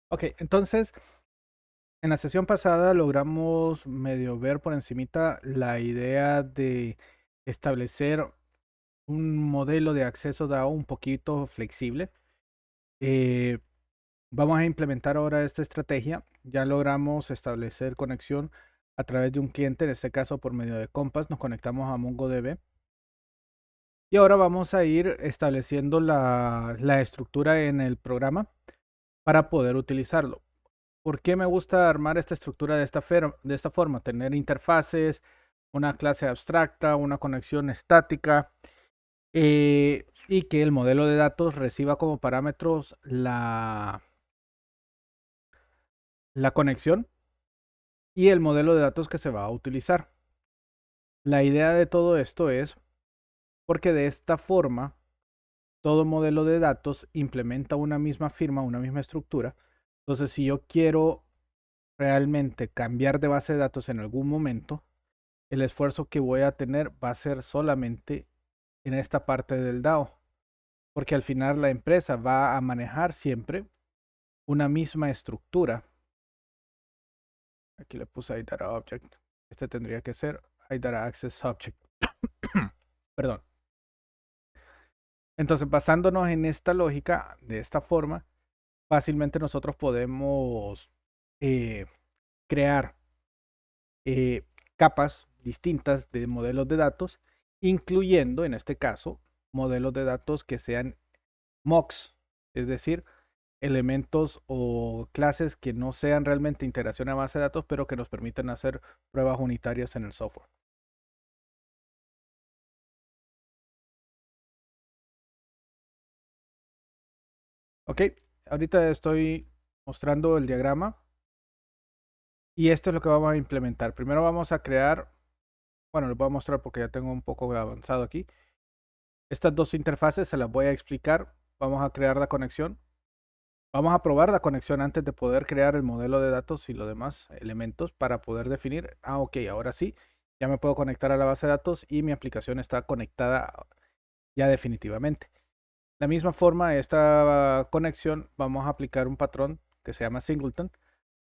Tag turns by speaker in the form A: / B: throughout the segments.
A: Ok, entonces en la sesión pasada logramos medio ver por encimita la idea de establecer un modelo de acceso DAO un poquito flexible. Eh, Vamos a implementar ahora esta estrategia. Ya logramos establecer conexión a través de un cliente, en este caso por medio de Compass, nos conectamos a MongoDB. Y ahora vamos a ir estableciendo la estructura en el programa para poder utilizarlo. ¿Por qué me gusta armar esta estructura de esta forma? Tener interfaces, una clase abstracta, una conexión estática y que el modelo de datos reciba como parámetros la conexión y el modelo de datos que se va a utilizar. La idea de todo esto es porque de esta forma todo modelo de datos implementa una misma firma, una misma estructura. Entonces, si yo quiero realmente cambiar de base de datos en algún momento, el esfuerzo que voy a tener va a ser solamente en esta parte del DAO, porque al final la empresa va a manejar siempre una misma estructura. Aquí le puse iData Object. Este tendría que ser iData Access Object. Perdón. Entonces, basándonos en esta lógica, de esta forma, fácilmente nosotros podemos eh, crear eh, capas distintas de modelos de datos, incluyendo, en este caso, modelos de datos que sean mocks, es decir, elementos o clases que no sean realmente integración a base de datos, pero que nos permitan hacer pruebas unitarias en el software. Ok, ahorita estoy mostrando el diagrama y esto es lo que vamos a implementar. Primero vamos a crear, bueno, les voy a mostrar porque ya tengo un poco avanzado aquí. Estas dos interfaces se las voy a explicar. Vamos a crear la conexión. Vamos a probar la conexión antes de poder crear el modelo de datos y los demás elementos para poder definir, ok, ahora sí, ya me puedo conectar a la base de datos y mi aplicación está conectada ya definitivamente. De la misma forma, esta conexión vamos a aplicar un patrón que se llama singleton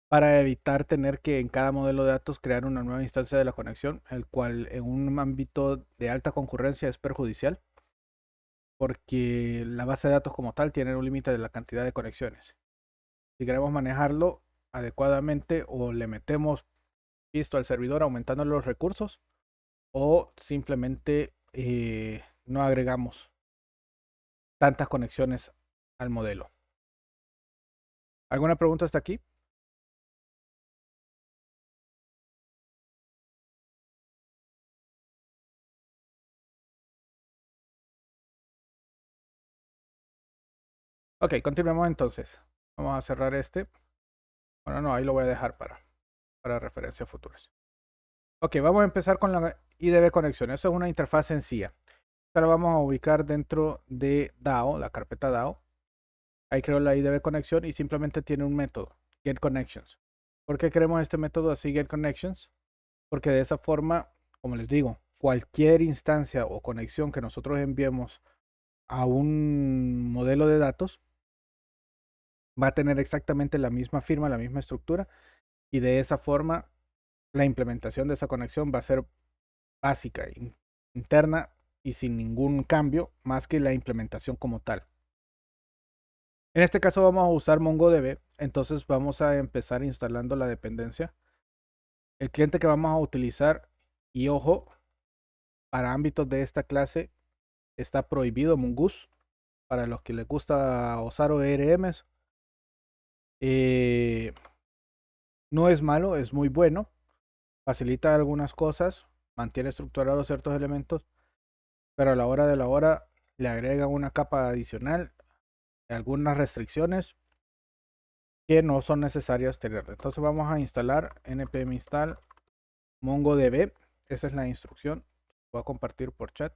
A: para evitar tener que en cada modelo de datos crear una nueva instancia de la conexión, el cual en un ámbito de alta concurrencia es perjudicial porque la base de datos como tal tiene un límite de la cantidad de conexiones. Si queremos manejarlo adecuadamente o le metemos pisto al servidor aumentando los recursos o simplemente no agregamos tantas conexiones al modelo. ¿Alguna pregunta hasta aquí? Ok, continuemos entonces. Vamos a cerrar este. Bueno, no, ahí lo voy a dejar para referencias futuras. Ok, vamos a empezar con la IDB conexión. Eso es una interfaz sencilla. Esta la vamos a ubicar dentro de DAO, la carpeta DAO. Ahí creo la IDB conexión y simplemente tiene un método, getConnections. ¿Por qué queremos este método así, getConnections? Porque de esa forma, como les digo, cualquier instancia o conexión que nosotros enviemos a un modelo de datos va a tener exactamente la misma firma, la misma estructura y de esa forma la implementación de esa conexión va a ser básica, interna y sin ningún cambio más que la implementación como tal. En este caso vamos a usar MongoDB, entonces vamos a empezar instalando la dependencia. El cliente que vamos a utilizar, y ojo, para ámbitos de esta clase está prohibido Mongoose, para los que les gusta usar ORMs. Eh, no es malo, es muy bueno, facilita algunas cosas, mantiene estructurados ciertos elementos, pero a la hora de la hora le agrega una capa adicional, algunas restricciones que no son necesarias tener. Entonces vamos a instalar npm install MongoDB. Esa es la instrucción. Voy a compartir por chat.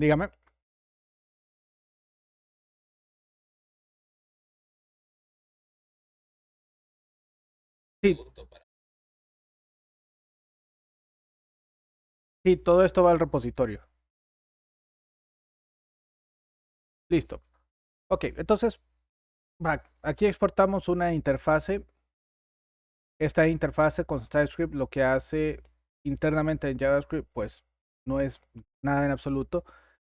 A: Dígame. Sí, sí, todo esto va al repositorio. Listo. Ok, entonces aquí exportamos una interfase. Esta interfase con TypeScript lo que hace internamente en JavaScript, pues no es nada en absoluto.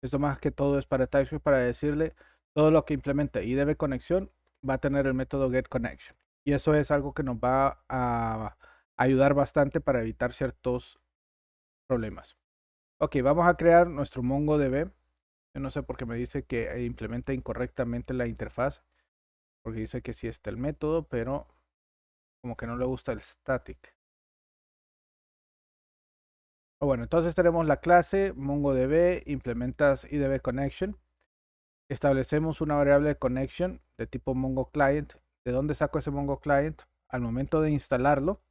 A: Esto más que todo es para TypeScript para decirle todo lo que implementa IDB conexión va a tener el método getConnection. Y eso es algo que nos va a ayudar bastante para evitar ciertos problemas. Ok, vamos a crear nuestro MongoDB. Yo no sé por qué me dice que implementa incorrectamente la interfaz, porque dice que sí está el método, pero como que no le gusta el static. Bueno, entonces tenemos la clase MongoDB, implementas IDB Connection. Establecemos una variable de connection de tipo Mongo Client. ¿De dónde saco ese Mongo Client? Al momento de instalarlo,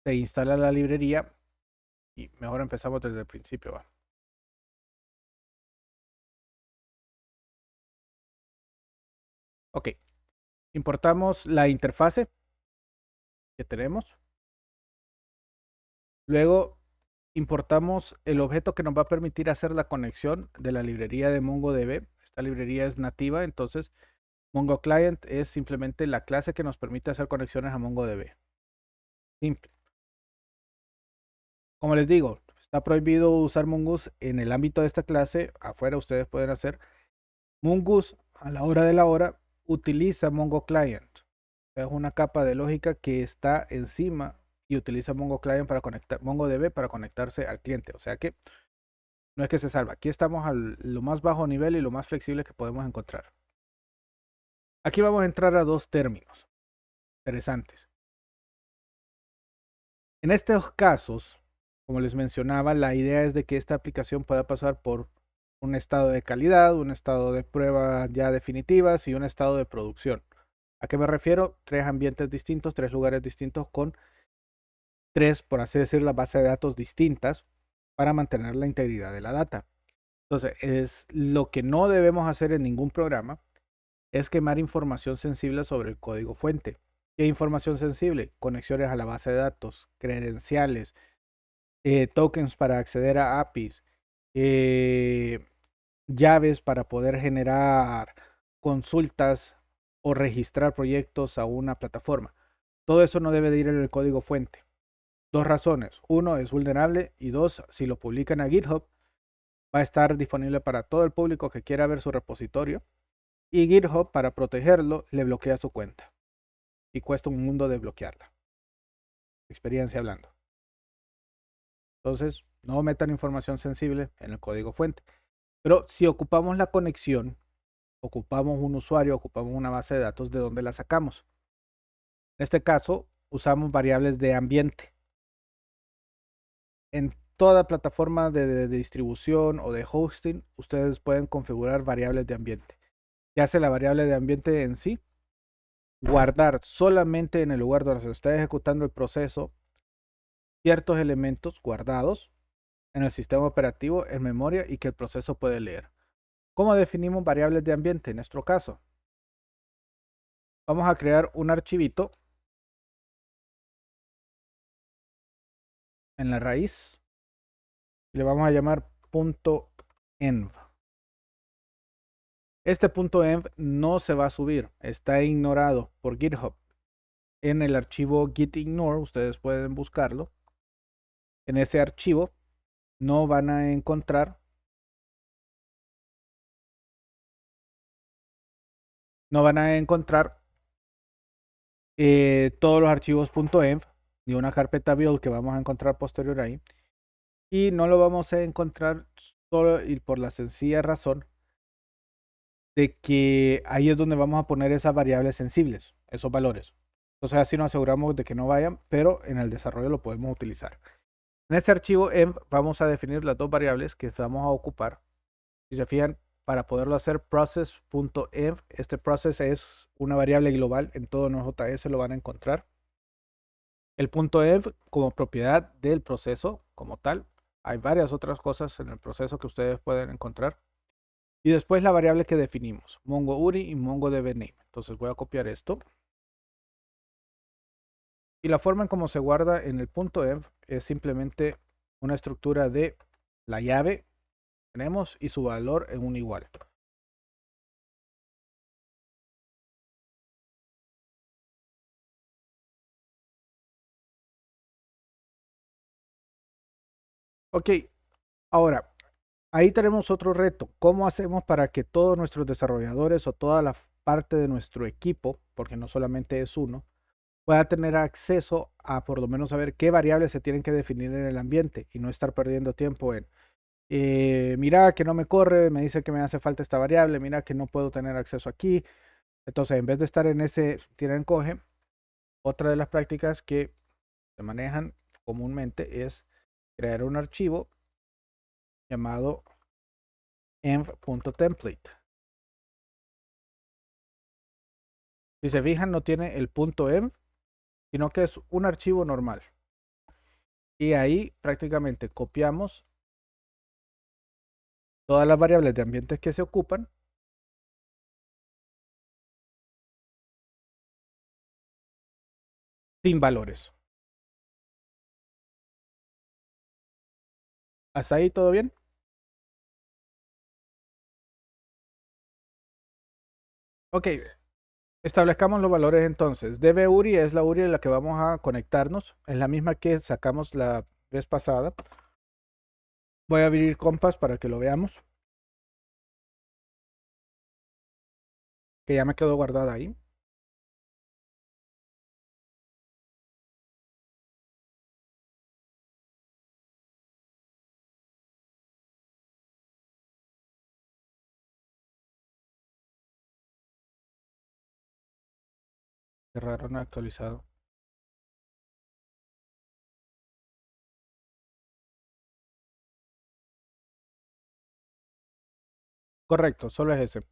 A: se instala la librería y mejor empezamos desde el principio. ¿Va? Ok, importamos la interfase que tenemos. Luego importamos el objeto que nos va a permitir hacer la conexión de la librería de MongoDB. Esta librería es nativa, entonces Mongo Client es simplemente la clase que nos permite hacer conexiones a MongoDB. Simple. Como les digo, está prohibido usar Mongoose en el ámbito de esta clase. Afuera ustedes pueden hacer. Mongoose, a la hora de la hora, utiliza Mongo Client. Es una capa de lógica que está encima y utiliza Mongo Client para conectar, MongoDB para conectarse al cliente. O sea que no es que se salva. Aquí estamos a lo más bajo nivel y lo más flexible que podemos encontrar. Aquí vamos a entrar a dos términos interesantes. En estos casos, como les mencionaba, la idea es de que esta aplicación pueda pasar por un estado de calidad, un estado de prueba ya definitivas y un estado de producción. ¿A qué me refiero? Tres ambientes distintos, tres lugares distintos con tres, por así decir, las bases de datos distintas para mantener la integridad de la data. Entonces, es lo que no debemos hacer en ningún programa es quemar información sensible sobre el código fuente. ¿Qué información sensible? Conexiones a la base de datos, credenciales, tokens para acceder a APIs, eh, llaves para poder generar consultas o registrar proyectos a una plataforma. Todo eso no debe de ir en el código fuente. Dos razones. Uno, es vulnerable y dos, si lo publican a GitHub, va a estar disponible para todo el público que quiera ver su repositorio y GitHub, para protegerlo, le bloquea su cuenta y cuesta un mundo de bloquearla. Experiencia hablando. Entonces, no metan información sensible en el código fuente. Pero si ocupamos la conexión, ocupamos un usuario, ocupamos una base de datos, ¿de dónde la sacamos? En este caso, usamos variables de ambiente. En toda plataforma de distribución o de hosting, ustedes pueden configurar variables de ambiente. ¿Qué hace la variable de ambiente en sí? Guardar solamente en el lugar donde se está ejecutando el proceso ciertos elementos guardados en el sistema operativo, en memoria y que el proceso puede leer. ¿Cómo definimos variables de ambiente en nuestro caso? Vamos a crear un archivito en la raíz y le vamos a llamar .env. Este .env no se va a subir, está ignorado por GitHub. En el archivo gitignore, ustedes pueden buscarlo. En ese archivo no van a encontrar todos los archivos .env ni una carpeta build que vamos a encontrar posterior ahí. Y no lo vamos a encontrar solo y por la sencilla razón de que ahí es donde vamos a poner esas variables sensibles, esos valores. Entonces así nos aseguramos de que no vayan, pero en el desarrollo lo podemos utilizar. En este archivo env vamos a definir las dos variables que vamos a ocupar. Si se fijan, para poderlo hacer, process.env, este process es una variable global, en todo Node.js lo van a encontrar. El .env como propiedad del proceso como tal. Hay varias otras cosas en el proceso que ustedes pueden encontrar. Y después la variable que definimos, MongoURI y MongoDBName. Entonces voy a copiar esto. Y la forma en cómo se guarda en el punto env es simplemente una estructura de la llave que tenemos y su valor en un igual. Ok, ahora, ahí tenemos otro reto. ¿Cómo hacemos para que todos nuestros desarrolladores o toda la parte de nuestro equipo, porque no solamente es uno, pueda tener acceso a por lo menos saber qué variables se tienen que definir en el ambiente y no estar perdiendo tiempo en, mira que no me corre, me dice que me hace falta esta variable, mira que no puedo tener acceso aquí. Entonces, en vez de estar en ese tira encoge, otra de las prácticas que se manejan comúnmente es crear un archivo llamado env.template. Si se fijan, no tiene el punto .env, sino que es un archivo normal. Y ahí prácticamente copiamos todas las variables de ambientes que se ocupan sin valores. ¿Hasta ahí todo bien? Ok, establezcamos los valores entonces. DB URI es la URI en la que vamos a conectarnos. Es la misma que sacamos la vez pasada. Voy a abrir Compass para que lo veamos. Que ya me quedó guardada ahí. Qué raro, no he actualizado. Correcto, solo es ese.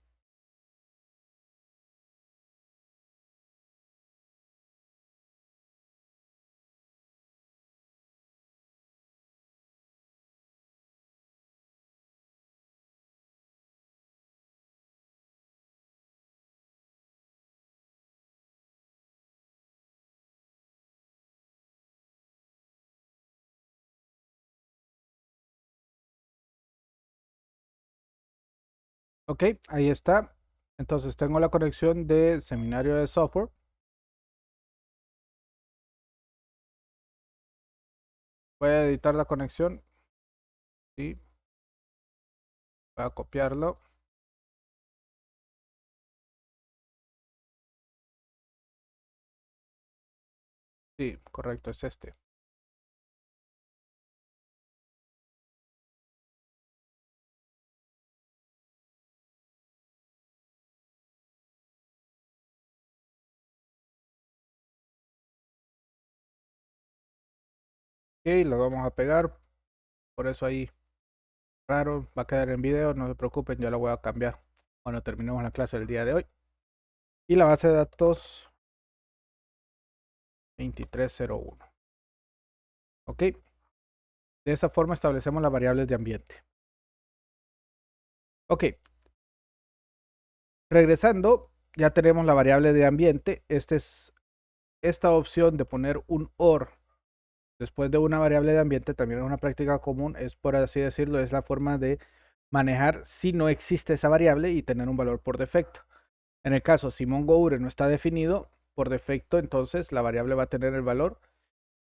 A: Ok, ahí está. Entonces tengo la conexión de seminario de software. Voy a editar la conexión. Sí, voy a copiarlo. Sí, correcto, es este. Ok, lo vamos a pegar. Por eso ahí, raro, va a quedar en video. No se preocupen, ya lo voy a cambiar cuando terminemos la clase del día de hoy. Y la base de datos 2301. Ok, de esa forma establecemos las variables de ambiente. Ok, regresando, ya tenemos la variable de ambiente. Esta opción de poner un OR después de una variable de ambiente también es una práctica común, es por así decirlo, es la forma de manejar si no existe esa variable y tener un valor por defecto. En el caso, si MongoUre no está definido, por defecto, entonces la variable va a tener el valor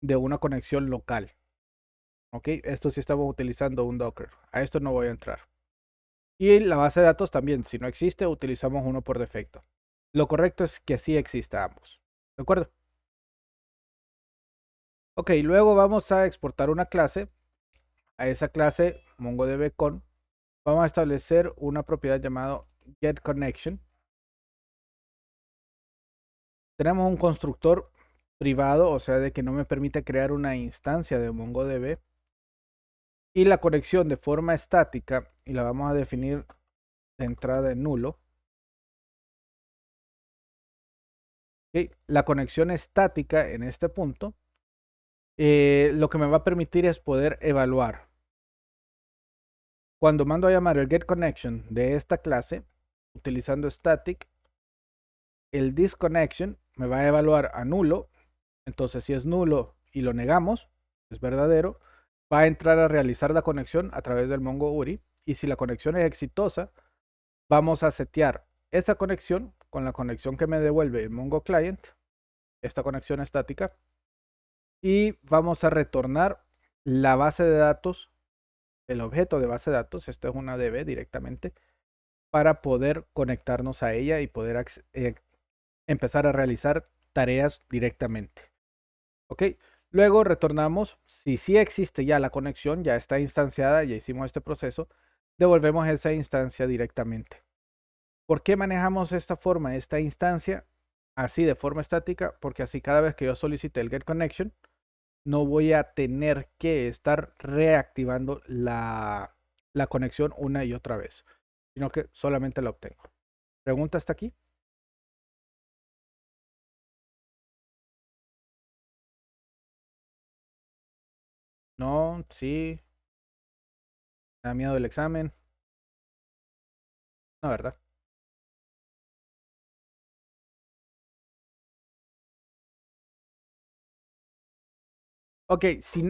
A: de una conexión local. Ok, esto sí estamos utilizando un Docker. A esto no voy a entrar. Y la base de datos también, si no existe, utilizamos uno por defecto. Lo correcto es que sí exista ambos. ¿De acuerdo? Ok, luego vamos a exportar una clase. A esa clase MongoDB.con vamos a establecer una propiedad llamada getConnection. Tenemos un constructor privado, o sea, de que no me permite crear una instancia de MongoDB. Y la conexión de forma estática, y la vamos a definir de entrada en nulo. ¿Okay? La conexión estática en este punto, lo que me va a permitir es poder evaluar. Cuando mando a llamar el getConnection de esta clase, utilizando static, el disconnection me va a evaluar a nulo Entonces, si es nulo y lo negamos, es verdadero, va a entrar a realizar la conexión a través del Mongo URI. Y si la conexión es exitosa, vamos a setear esa conexión con la conexión que me devuelve el Mongo Client, esta conexión estática, y vamos a retornar la base de datos, el objeto de base de datos, esto es una DB directamente, para poder conectarnos a ella y poder empezar a realizar tareas directamente. ¿Ok? Luego retornamos, si sí existe ya la conexión, ya está instanciada, ya hicimos este proceso, devolvemos esa instancia directamente. ¿Por qué manejamos esta forma, esta instancia, así de forma estática? Porque así cada vez que yo solicite el get connection, no voy a tener que estar reactivando la conexión una y otra vez, sino que solamente la obtengo. ¿Pregunta hasta aquí? No, sí, me da miedo el examen. No, ¿verdad? Ok, si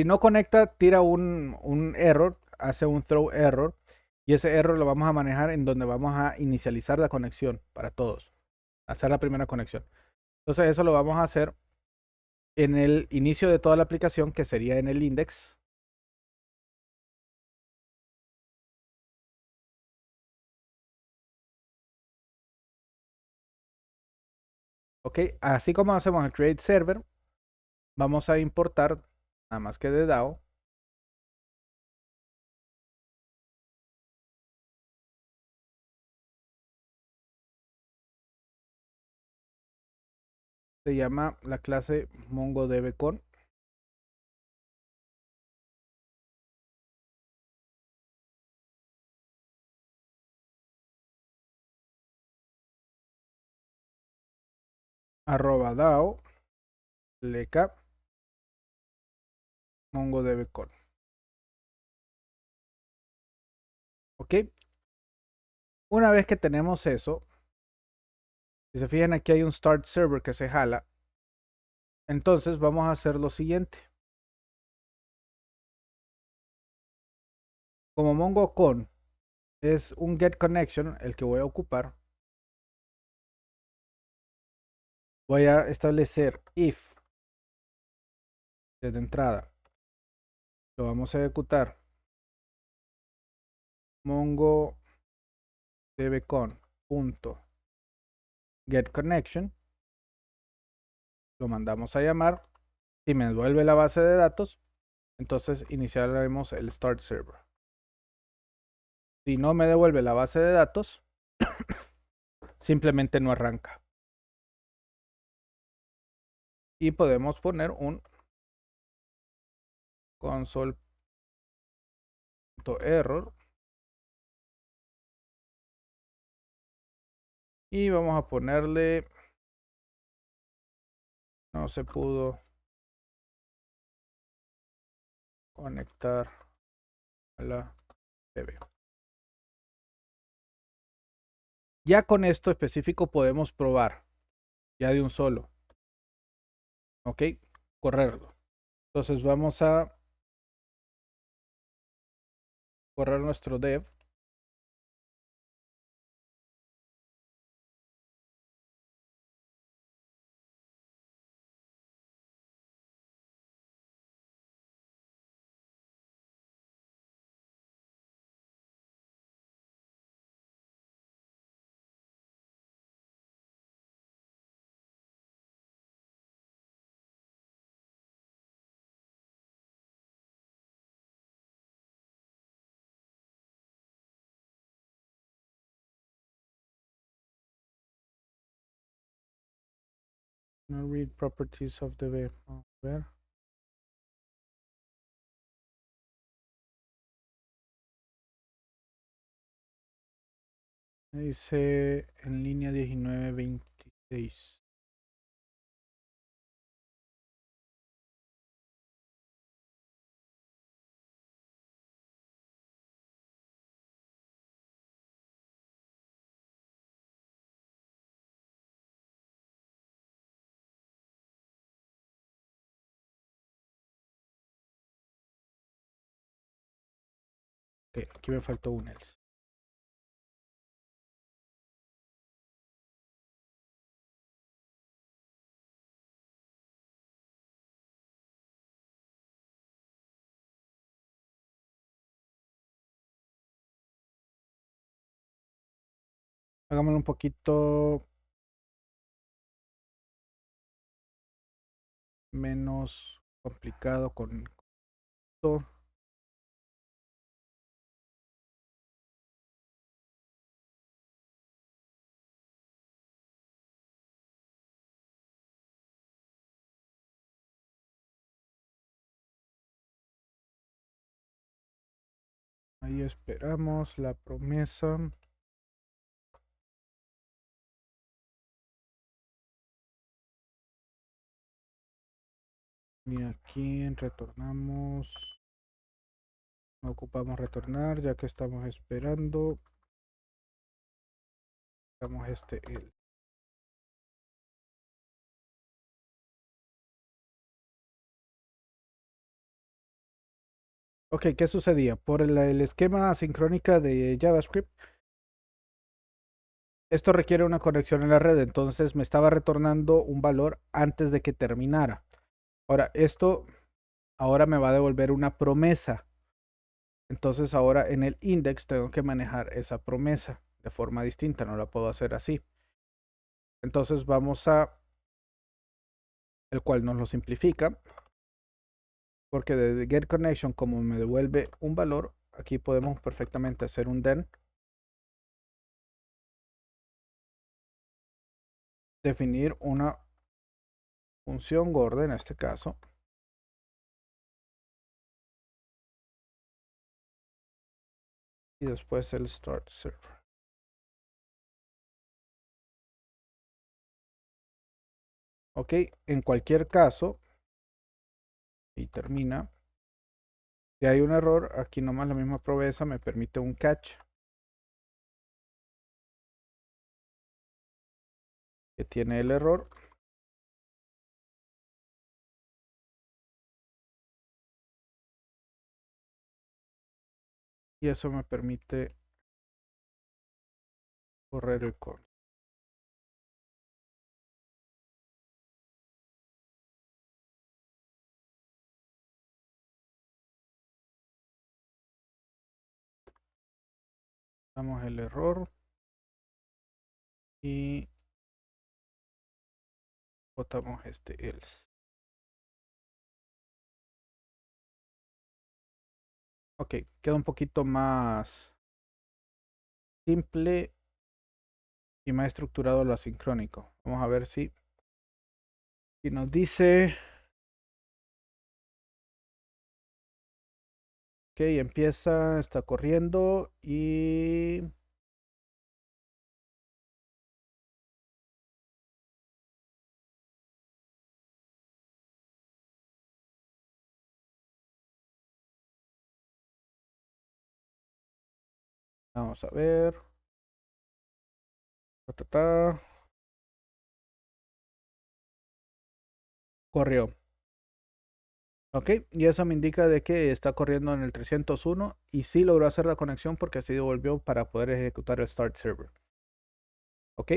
A: no conecta, tira un error, hace un throw error, y ese error lo vamos a manejar en donde vamos a inicializar la conexión para todos, hacer la primera conexión. Entonces eso lo vamos a hacer en el inicio de toda la aplicación, que sería en el index. Ok, así como hacemos el create server, vamos a importar, nada más que de DAO, se llama la clase MongoDBCon. @DAO leca MongoDBCon. Ok, una vez que tenemos eso, si se fijan aquí hay un start server que se jala. Entonces vamos a hacer lo siguiente. Como MongoCon es un get connection el que voy a ocupar, voy a establecer if desde entrada. Lo vamos a ejecutar mongo dbcon.getConnection. Lo mandamos a llamar. Si me devuelve la base de datos, entonces iniciaremos el start server. Si no me devuelve la base de datos, simplemente no arranca. Y podemos poner un console.error y vamos a ponerle no se pudo conectar a la TV. Ya con esto específico podemos probar, ya de un solo, ok, correrlo. Entonces vamos a correr nuestro dev. No read properties of the dev. A ver. Dice en línea 1926. Ok, aquí me faltó un else. Hagámoslo un poquito menos complicado con esto. Ahí esperamos la promesa. Y aquí retornamos. No ocupamos retornar ya que estamos esperando. Damos el. Ok, ¿qué sucedía? Por el esquema asincrónica de JavaScript, esto requiere una conexión en la red, entonces me estaba retornando un valor antes de que terminara. Ahora, esto ahora me va a devolver una promesa. Entonces ahora en el index tengo que manejar esa promesa de forma distinta, no la puedo hacer así. Entonces vamos a, el cual nos lo simplifica, porque de getConnection, como me devuelve un valor, aquí podemos perfectamente hacer un then, definir una función gorda en este caso, y después el start server. Ok, en cualquier caso, y termina. Si hay un error, aquí nomás la misma promesa me permite un catch que tiene el error. Y eso me permite correr el código. Damos el error y botamos else. Ok, queda un poquito más simple y más estructurado lo asincrónico. Vamos a ver si nos dice que empieza, está corriendo y vamos a ver. Corrió. Ok, y eso me indica de que está corriendo en el 301 y sí logró hacer la conexión porque así devolvió para poder ejecutar el start server. Ok,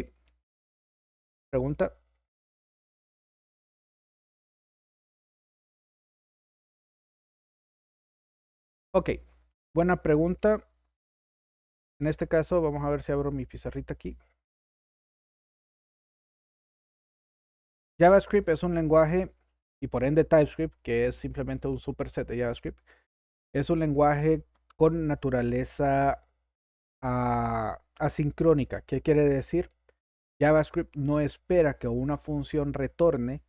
A: pregunta. Ok, buena pregunta. En este caso, vamos a ver si abro mi pizarrita aquí. JavaScript es un lenguaje, y por ende TypeScript, que es simplemente un superset de JavaScript, es un lenguaje con naturaleza asincrónica. ¿Qué quiere decir? JavaScript no espera que una función retorne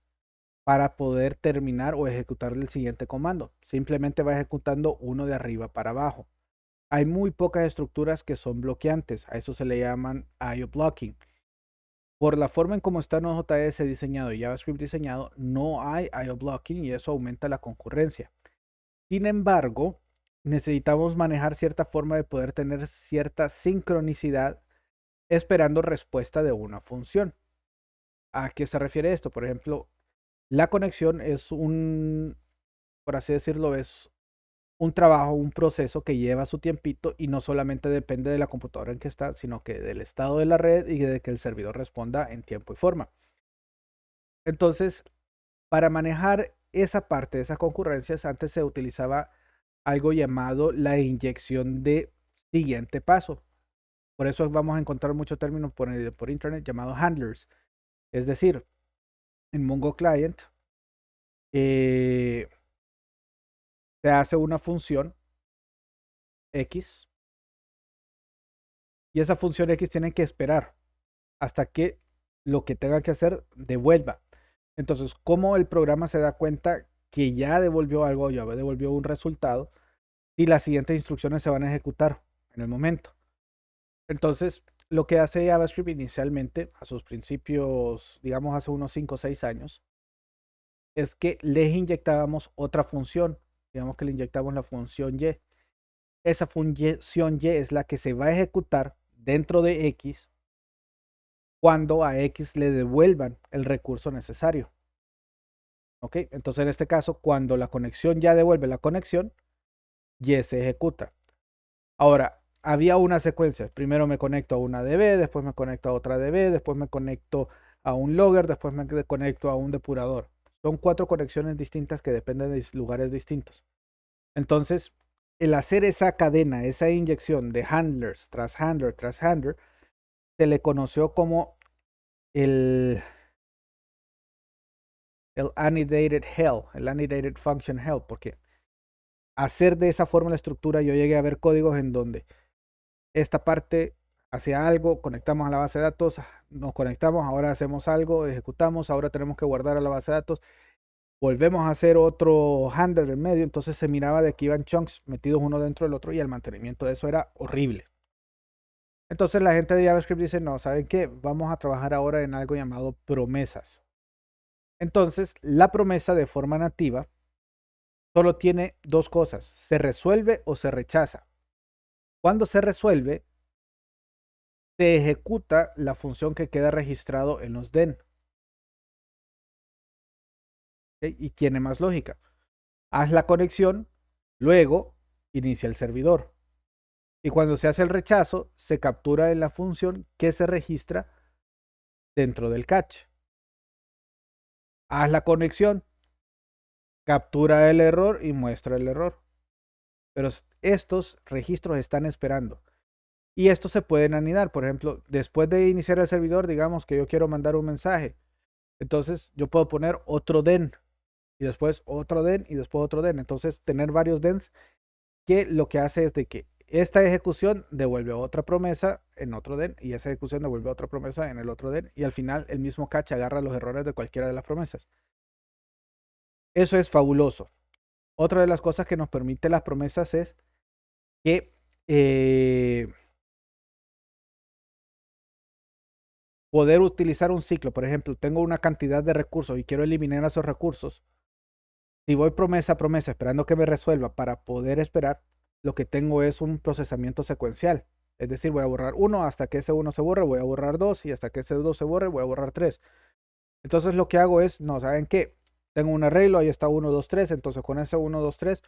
A: para poder terminar o ejecutar el siguiente comando. Simplemente va ejecutando uno de arriba para abajo. Hay muy pocas estructuras que son bloqueantes. A eso se le llaman IO blocking. Por la forma en cómo está Node.js diseñado y JavaScript diseñado, no hay IO blocking y eso aumenta la concurrencia. Sin embargo, necesitamos manejar cierta forma de poder tener cierta sincronicidad esperando respuesta de una función. ¿A qué se refiere esto? Por ejemplo, la conexión es por así decirlo, es un trabajo, un proceso que lleva su tiempito y no solamente depende de la computadora en que está, sino que del estado de la red y de que el servidor responda en tiempo y forma. Entonces, para manejar esa parte de esas concurrencias, antes se utilizaba algo llamado la inyección de siguiente paso. Por eso vamos a encontrar muchos términos por internet llamados handlers. Es decir, en Mongo Client se hace una función X y esa función X tiene que esperar hasta que lo que tenga que hacer devuelva. Entonces, ¿cómo el programa se da cuenta que ya devolvió algo, ya devolvió un resultado y las siguientes instrucciones se van a ejecutar en el momento? Entonces, lo que hace JavaScript inicialmente, a sus principios, digamos hace unos 5 o 6 años, es que les inyectábamos otra función, digamos que le inyectamos la función Y. Esa función Y es la que se va a ejecutar dentro de X cuando a X le devuelvan el recurso necesario. ¿Ok? Entonces en este caso, cuando la conexión ya devuelve la conexión, Y se ejecuta. Ahora, había una secuencia. Primero me conecto a una DB, después me conecto a otra DB, después me conecto a un logger, después me conecto a un depurador. Son 4 conexiones distintas que dependen de lugares distintos. Entonces, el hacer esa cadena, esa inyección de handlers tras handler tras handler, se le conoció como el annotated hell, el annotated function hell, porque hacer de esa forma la estructura, yo llegué a ver códigos en donde esta parte hacía algo, conectamos a la base de datos, nos conectamos, ahora hacemos algo, ejecutamos, ahora tenemos que guardar a la base de datos, volvemos a hacer otro handler en medio, entonces se miraba de que iban chunks metidos uno dentro del otro y el mantenimiento de eso era horrible. Entonces la gente de JavaScript dice, no, ¿saben qué? Vamos a trabajar ahora en algo llamado promesas. Entonces, la promesa de forma nativa solo tiene dos cosas, se resuelve o se rechaza. Cuando se resuelve, se ejecuta la función que queda registrado en los den. ¿Okay? Y tiene más lógica. Haz la conexión, luego inicia el servidor. Y cuando se hace el rechazo, se captura en la función que se registra dentro del catch. Haz la conexión, captura el error y muestra el error. Pero estos registros están esperando. Y estos se pueden anidar. Por ejemplo, después de iniciar el servidor, digamos que yo quiero mandar un mensaje. Entonces yo puedo poner otro den. Y después otro den y después otro den. Entonces tener varios dens que lo que hace es de que esta ejecución devuelve otra promesa en otro den y esa ejecución devuelve otra promesa en el otro den y al final el mismo cache agarra los errores de cualquiera de las promesas. Eso es fabuloso. Otra de las cosas que nos permite las promesas es que poder utilizar un ciclo. Por ejemplo, tengo una cantidad de recursos y quiero eliminar esos recursos. Si voy promesa a promesa esperando que me resuelva para poder esperar, lo que tengo es un procesamiento secuencial. Es decir, voy a borrar 1 hasta que ese 1 se borre, voy a borrar 2 y hasta que ese 2 se borre, voy a borrar 3. Entonces lo que hago es, no, ¿saben qué? Tengo un arreglo, ahí está 1, 2, 3, entonces con ese 1, 2, 3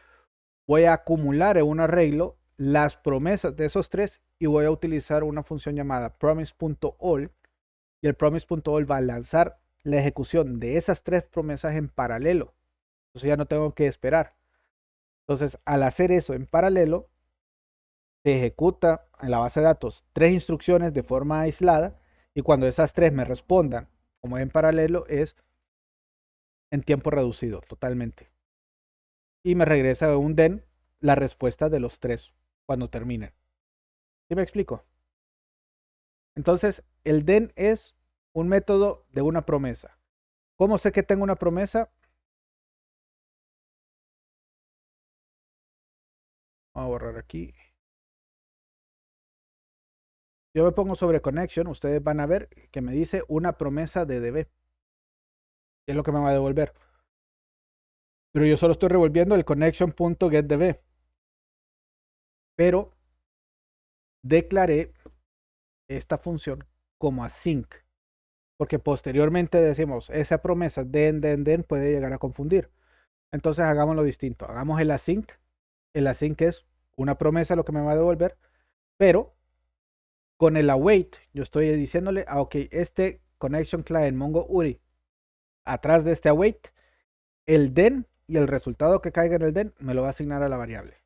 A: voy a acumular en un arreglo las promesas de esos 3 y voy a utilizar una función llamada promise.all y el promise.all va a lanzar la ejecución de esas 3 promesas en paralelo. Entonces ya no tengo que esperar. Entonces, al hacer eso en paralelo, se ejecuta en la base de datos 3 instrucciones de forma aislada y cuando esas 3 me respondan, como en paralelo, es en tiempo reducido totalmente. Y me regresa un den la respuesta de los 3 cuando termine. ¿Sí me explico? Entonces, el den es un método de una promesa. ¿Cómo sé que tengo una promesa? Vamos a borrar aquí. Yo me pongo sobre connection, ustedes van a ver que me dice una promesa de DB. Es lo que me va a devolver. Pero yo solo estoy revolviendo el connection.getDB. Pero declaré esta función como async. Porque posteriormente decimos, esa promesa den puede llegar a confundir. Entonces hagámoslo distinto. Hagamos el async El async es una promesa lo que me va a devolver, pero con el await yo estoy diciéndole, ok, este connection client Mongo URI, atrás de este await, el den y el resultado que caiga en el den me lo va a asignar a la variable.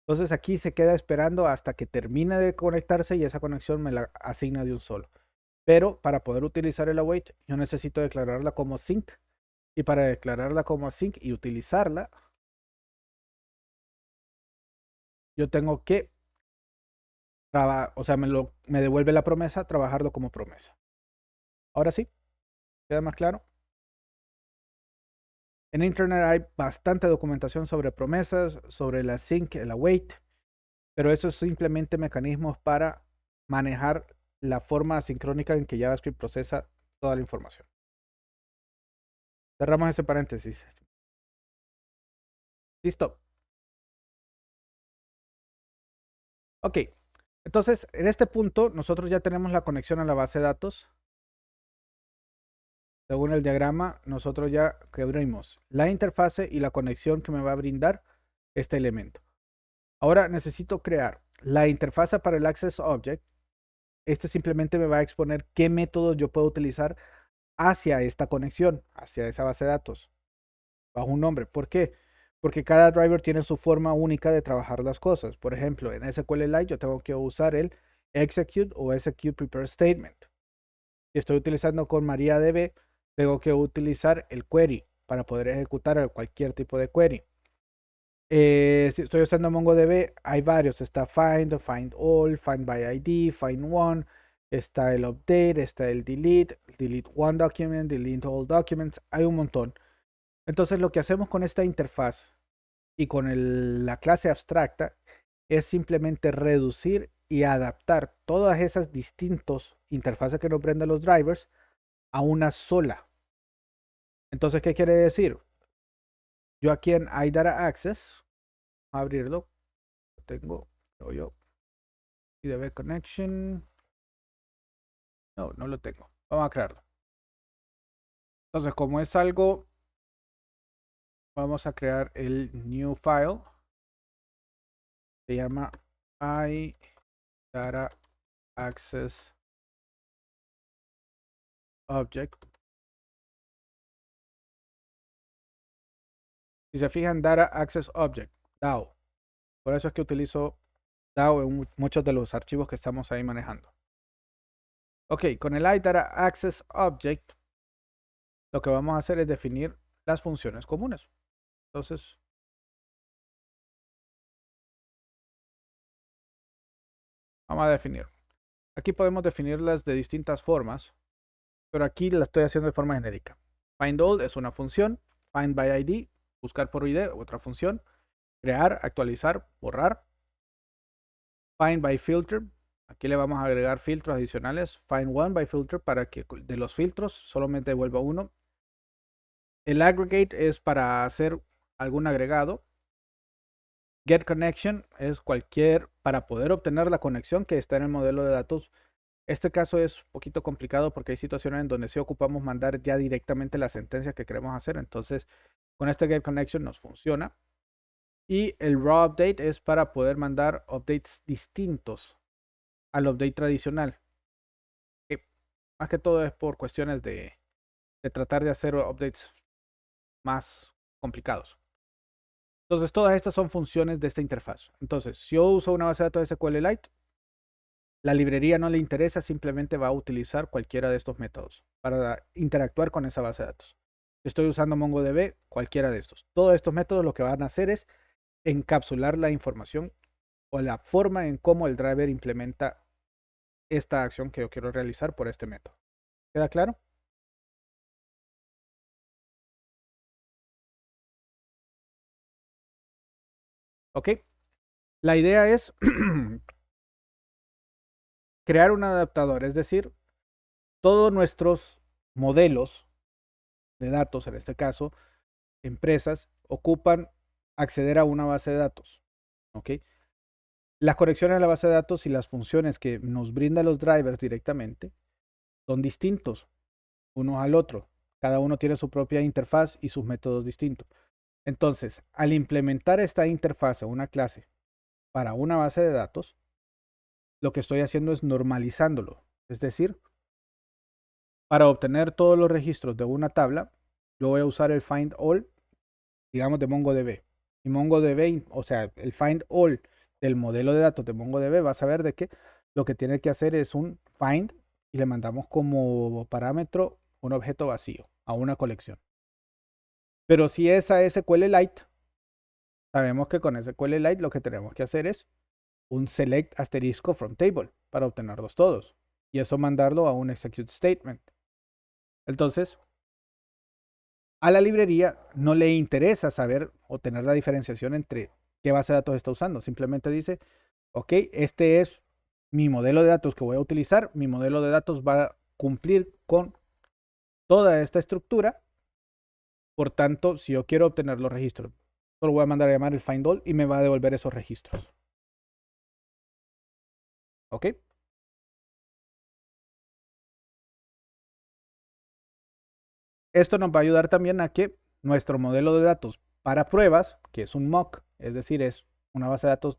A: Entonces aquí se queda esperando hasta que termine de conectarse y esa conexión me la asigna de un solo. Pero para poder utilizar el await yo necesito declararla como sync, y para declararla como sync y utilizarla yo tengo que o sea, me devuelve la promesa, trabajarlo como promesa. Ahora sí, ¿queda más claro? En Internet hay bastante documentación sobre promesas, sobre la sync, el await, pero eso es simplemente mecanismos para manejar la forma asincrónica en que JavaScript procesa toda la información. Cerramos ese paréntesis. Listo. Ok. Entonces, en este punto, nosotros ya tenemos la conexión a la base de datos. Según el diagrama, nosotros ya abrimos la interfase y la conexión que me va a brindar este elemento. Ahora necesito crear la interfase para el Access Object. Este simplemente me va a exponer qué métodos yo puedo utilizar hacia esta conexión, hacia esa base de datos, bajo un nombre. ¿Por qué? Porque cada driver tiene su forma única de trabajar las cosas. Por ejemplo, en SQLite yo tengo que usar el execute o execute prepare statement. Si estoy utilizando con MariaDB, tengo que utilizar el query para poder ejecutar cualquier tipo de query. Si estoy usando MongoDB, hay varios. Está find all, find by ID, find one. Está el update, está el delete one document, delete all documents. Hay un montón. Entonces lo que hacemos con esta interfaz y con la clase abstracta es simplemente reducir y adaptar todas esas distintas interfaces que nos brindan los drivers a una sola. Entonces, ¿qué quiere decir? Yo aquí en iDataAccess, a abrirlo, tengo yo IDB Connection. No lo tengo. Vamos a crearlo. Entonces, como es algo, vamos a crear el new file. Se llama iDataAccess Object. Si se fijan, Data Access Object, DAO. Por eso es que utilizo DAO en muchos de los archivos que estamos ahí manejando. Ok, con el iDataAccess Object, lo que vamos a hacer es definir las funciones comunes. Entonces, vamos a definir. Aquí podemos definirlas de distintas formas, pero aquí la estoy haciendo de forma genérica. Find all es una función. Find by ID, buscar por ID, otra función. Crear, actualizar, borrar. Find by filter, aquí le vamos a agregar filtros adicionales. Find one by filter para que de los filtros solamente devuelva uno. El aggregate es para hacer algún agregado. Get connection es para poder obtener la conexión que está en el modelo de datos. Este caso es un poquito complicado porque hay situaciones en donde sí ocupamos mandar ya directamente la sentencia que queremos hacer. Entonces, con este get connection nos funciona. Y el raw update es para poder mandar updates distintos al update tradicional. Que más que todo es por cuestiones de tratar de hacer updates más complicados. Entonces, todas estas son funciones de esta interfaz. Entonces, si yo uso una base de datos SQLite, la librería no le interesa, simplemente va a utilizar cualquiera de estos métodos para interactuar con esa base de datos. Si estoy usando MongoDB, cualquiera de estos. Todos estos métodos lo que van a hacer es encapsular la información o la forma en cómo el driver implementa esta acción que yo quiero realizar por este método. ¿Queda claro? Ok. La idea es crear un adaptador, es decir, todos nuestros modelos de datos, en este caso, empresas, ocupan acceder a una base de datos. ¿Ok? Las conexiones a la base de datos y las funciones que nos brindan los drivers directamente son distintos unos al otro. Cada uno tiene su propia interfaz y sus métodos distintos. Entonces, al implementar esta interfaz o una clase para una base de datos, lo que estoy haciendo es normalizándolo. Es decir, para obtener todos los registros de una tabla, yo voy a usar el find all, digamos, de MongoDB. Y MongoDB, o sea, el find all del modelo de datos de MongoDB va a saber de que lo que tiene que hacer es un find y le mandamos como parámetro un objeto vacío a una colección. Pero si es a SQLite, sabemos que con SQLite lo que tenemos que hacer es un select asterisco from table para obtenerlos todos. Y eso mandarlo a un execute statement. Entonces, a la librería no le interesa saber o tener la diferenciación entre qué base de datos está usando. Simplemente dice, ok, este es mi modelo de datos que voy a utilizar. Mi modelo de datos va a cumplir con toda esta estructura. Por tanto, si yo quiero obtener los registros, solo voy a mandar a llamar el find all y me va a devolver esos registros. ¿Ok? Esto nos va a ayudar también a que nuestro modelo de datos para pruebas, que es un mock, es decir, es una base de datos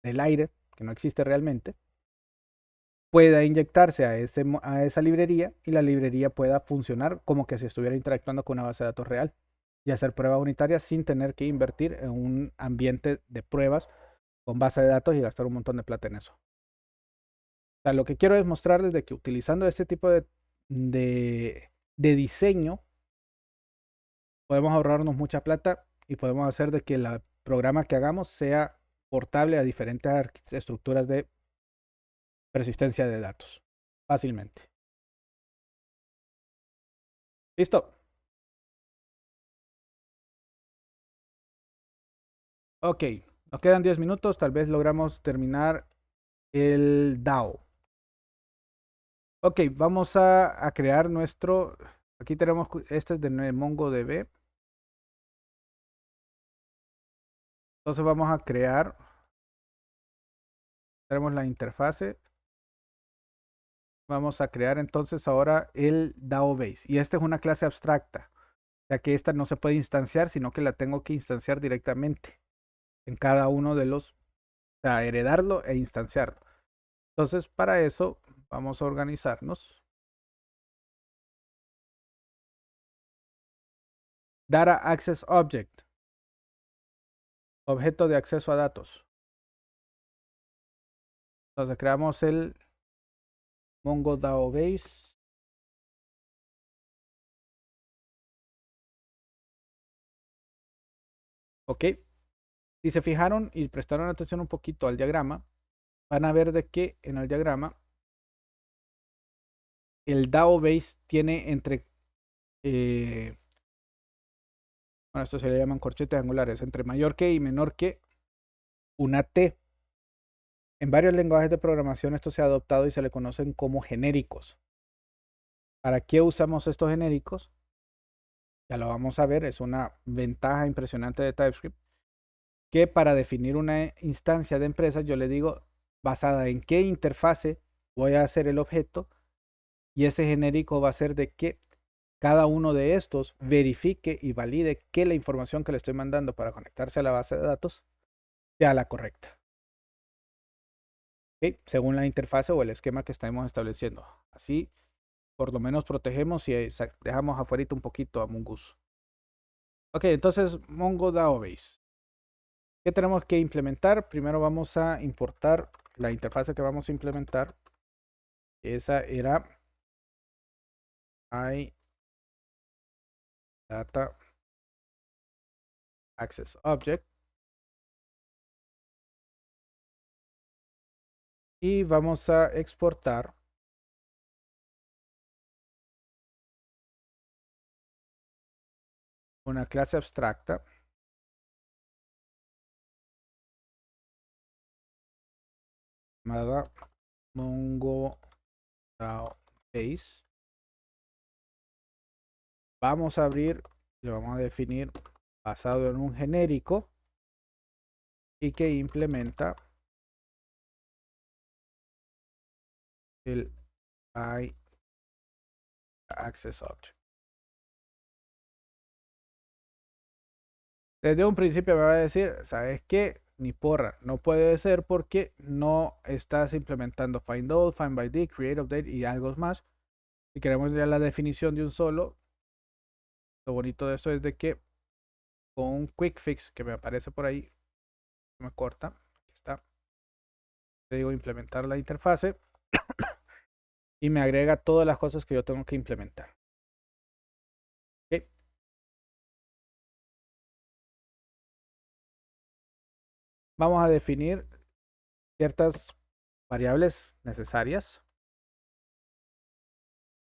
A: del aire que no existe realmente, pueda inyectarse a esa librería y la librería pueda funcionar como que si estuviera interactuando con una base de datos real y hacer pruebas unitarias sin tener que invertir en un ambiente de pruebas con base de datos y gastar un montón de plata en eso. O sea, lo que quiero es mostrarles de que utilizando este tipo de diseño podemos ahorrarnos mucha plata y podemos hacer de que el programa que hagamos sea portable a diferentes estructuras de persistencia de datos fácilmente. ¿Listo? Ok, nos quedan 10 minutos, tal vez logramos terminar el DAO. Ok, vamos a crear nuestro, aquí tenemos, este es de MongoDB. Entonces vamos a crear, tenemos la interfase. Vamos a crear entonces ahora el DAO base. Y esta es una clase abstracta, ya que esta no se puede instanciar, sino que la tengo que instanciar directamente en cada uno de los, o sea, heredarlo e instanciarlo. Entonces, para eso vamos a organizarnos. Data Access Object, objeto de acceso a datos. Entonces creamos el Mongo DAO base. Ok. Si se fijaron y prestaron atención un poquito al diagrama, van a ver de que en el diagrama el DAO base tiene entre bueno, esto se le llaman corchetes angulares, entre mayor que y menor que una T. En varios lenguajes de programación esto se ha adoptado y se le conocen como genéricos. ¿Para qué usamos estos genéricos? Ya lo vamos a ver, es una ventaja impresionante de TypeScript, que para definir una instancia de empresa yo le digo basada en qué interfase voy a hacer el objeto y ese genérico va a ser de que cada uno de estos verifique y valide que la información que le estoy mandando para conectarse a la base de datos sea la correcta. ¿Okay? Según la interfase o el esquema que estamos estableciendo. Así, por lo menos protegemos y dejamos afuera un poquito a Mongoose. Ok, entonces Mongo DAO Base. ¿Qué tenemos que implementar? Primero vamos a importar la interfase que vamos a implementar. Esa era iData Access Object. Y vamos a exportar una clase abstracta llamada Mongo DAO Base. Vamos a abrir, lo vamos a definir basado en un genérico y que implementa el iAccess Object. Desde un principio me va a decir, ¿sabes qué? Ni porra, no puede ser porque no estás implementando find all, find by d, create update y algo más. Si queremos ya la definición de un solo, lo bonito de eso es de que con un quick fix que me aparece por ahí, me corta, aquí está, le digo implementar la interfase y me agrega todas las cosas que yo tengo que implementar. ¿Ok? Vamos a definir ciertas variables necesarias.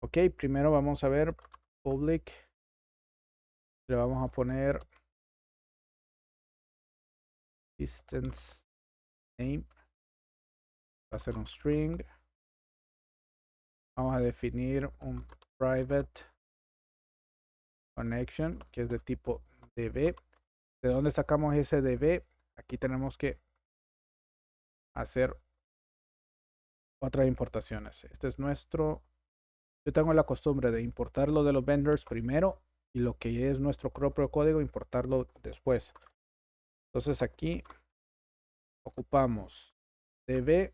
A: Ok, primero vamos a ver public, le vamos a poner distance name, va a ser un string. Vamos a definir un private connection que es de tipo db. ¿De dónde sacamos ese db? Aquí tenemos que hacer otras importaciones. Este es nuestro. Yo tengo la costumbre de importar lo de los vendors primero y lo que es nuestro propio código importarlo después. Entonces aquí ocupamos db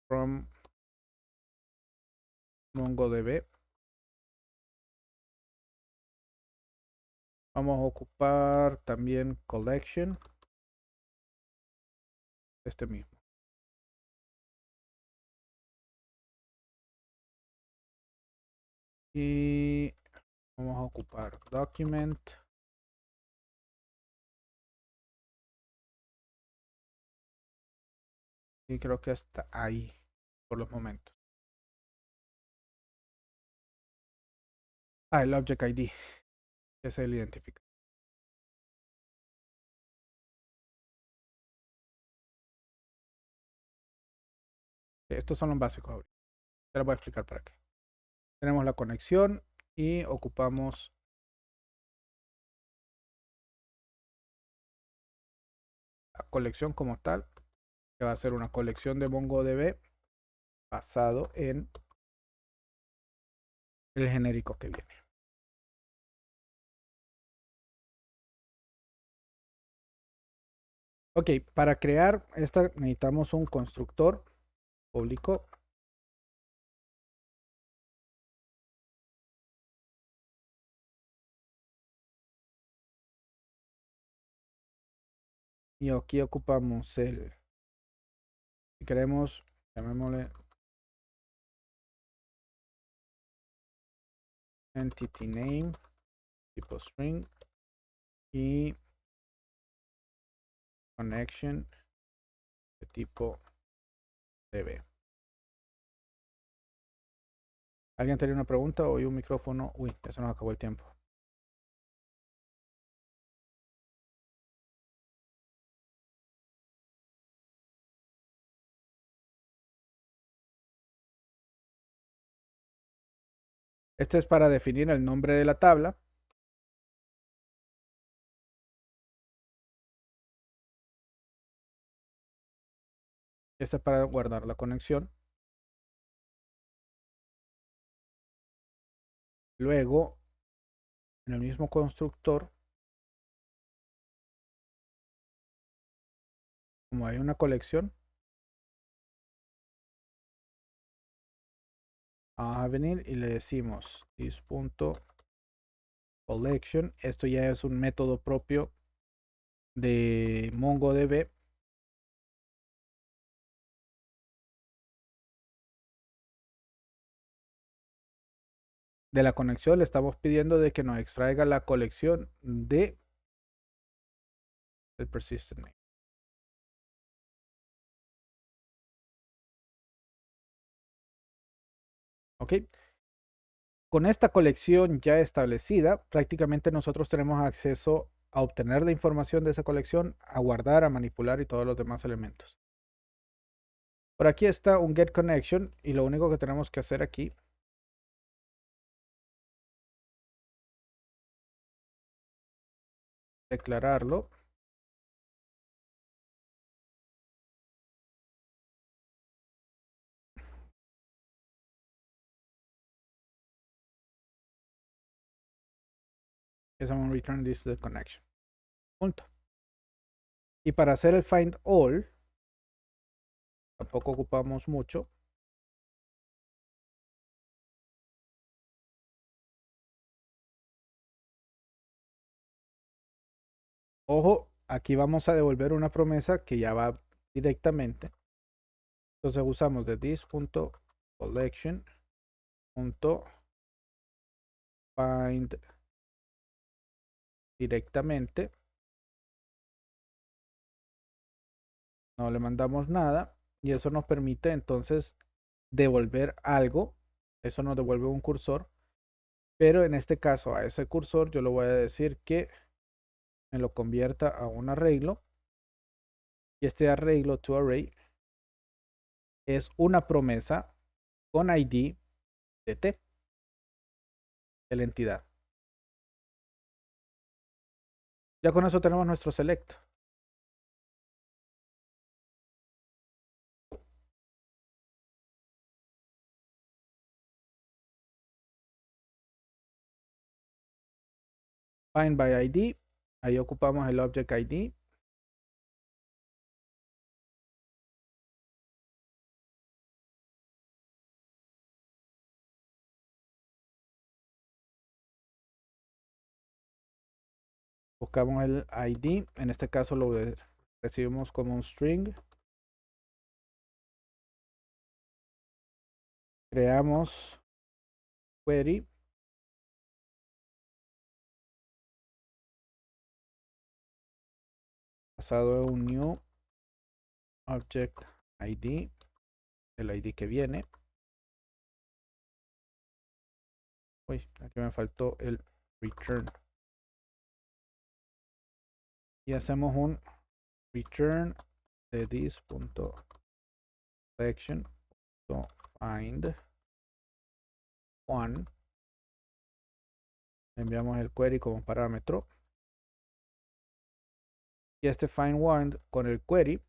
A: from mongodb. Vamos a ocupar también collection, este mismo. Y vamos a ocupar document. Y creo que hasta ahí por los momentos. Ah, el object ID, que es el identificador. Estos son los básicos ahorita. Te los voy a explicar para qué. Tenemos la conexión y ocupamos la colección como tal, que va a ser una colección de MongoDB basado en el genérico que viene. Ok, para crear esta necesitamos un constructor público. Y aquí ocupamos el, si queremos, llamémosle entity name, tipo string, y connection de tipo db. ¿Alguien tenía una pregunta o un micrófono? Uy, ya se nos acabó el tiempo. Este es para definir el nombre de la tabla. Este es para guardar la conexión. Luego, en el mismo constructor, como hay una colección, vamos a venir y le decimos this.collection. Esto ya es un método propio de MongoDB. De la conexión le estamos pidiendo de que nos extraiga la colección de el persistent name. Ok. Con esta colección ya establecida, prácticamente nosotros tenemos acceso a obtener la información de esa colección, a guardar, a manipular y todos los demás elementos. Por aquí está un get connection y lo único que tenemos que hacer aquí declararlo que someone return this to the connection. Punto. Y para hacer el find all, tampoco ocupamos mucho. Ojo, aquí vamos a devolver una promesa que ya va directamente. Entonces usamos de this.collection.find directamente. No le mandamos nada y eso nos permite entonces devolver algo. Eso nos devuelve un cursor, pero en este caso a ese cursor yo le voy a decir que me lo convierta a un arreglo, y este arreglo toArray es una promesa con ID de T, de la entidad. Ya con eso tenemos nuestro select. Find by ID, ahí ocupamos el object ID. Buscamos el ID, en este caso lo recibimos como un string. Creamos query. Basado en un new object ID, el ID que viene. Uy, aquí me faltó el return. Y hacemos un return de this.section.find one. Enviamos el query como parámetro. Y este find one con el query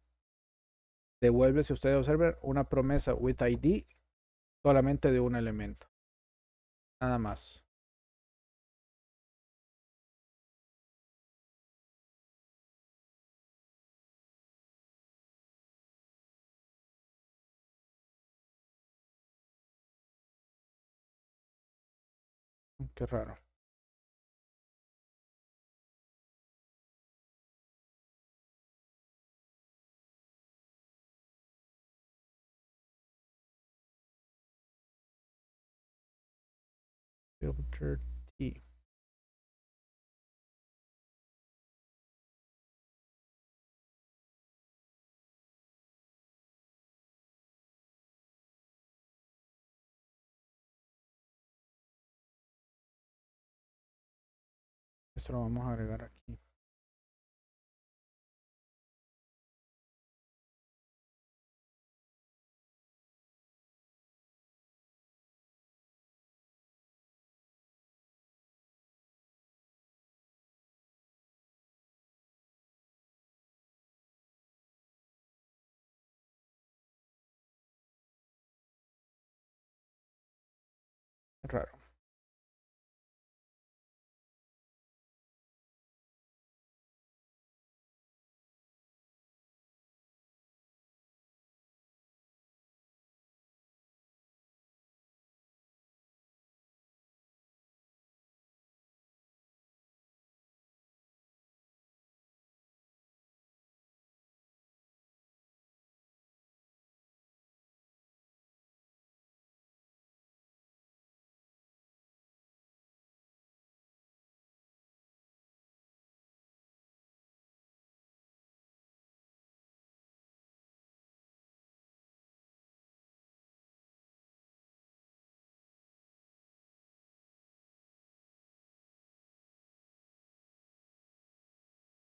A: devuelve, si ustedes observan, una promesa with ID solamente de un elemento. Nada más. Qué raro. Filter T. Esto lo vamos a agregar aquí. Raro.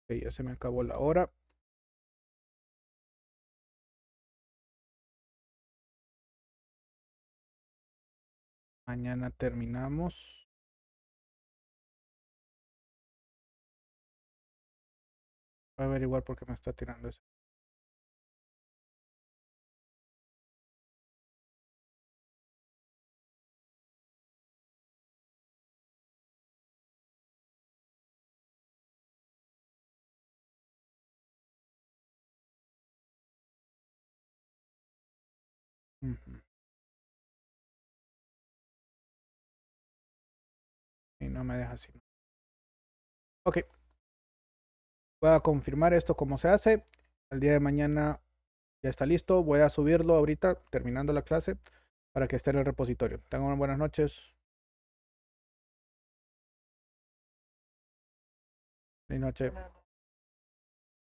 A: Ok, ya se me acabó la hora. Mañana terminamos. Voy a averiguar por qué me está tirando eso. Ujú. Y no me deja así. Ok, voy a confirmar esto como se hace. El día de mañana ya está listo. Voy a subirlo ahorita, terminando la clase, para que esté en el repositorio. Tengan buenas noches. Buenas noches.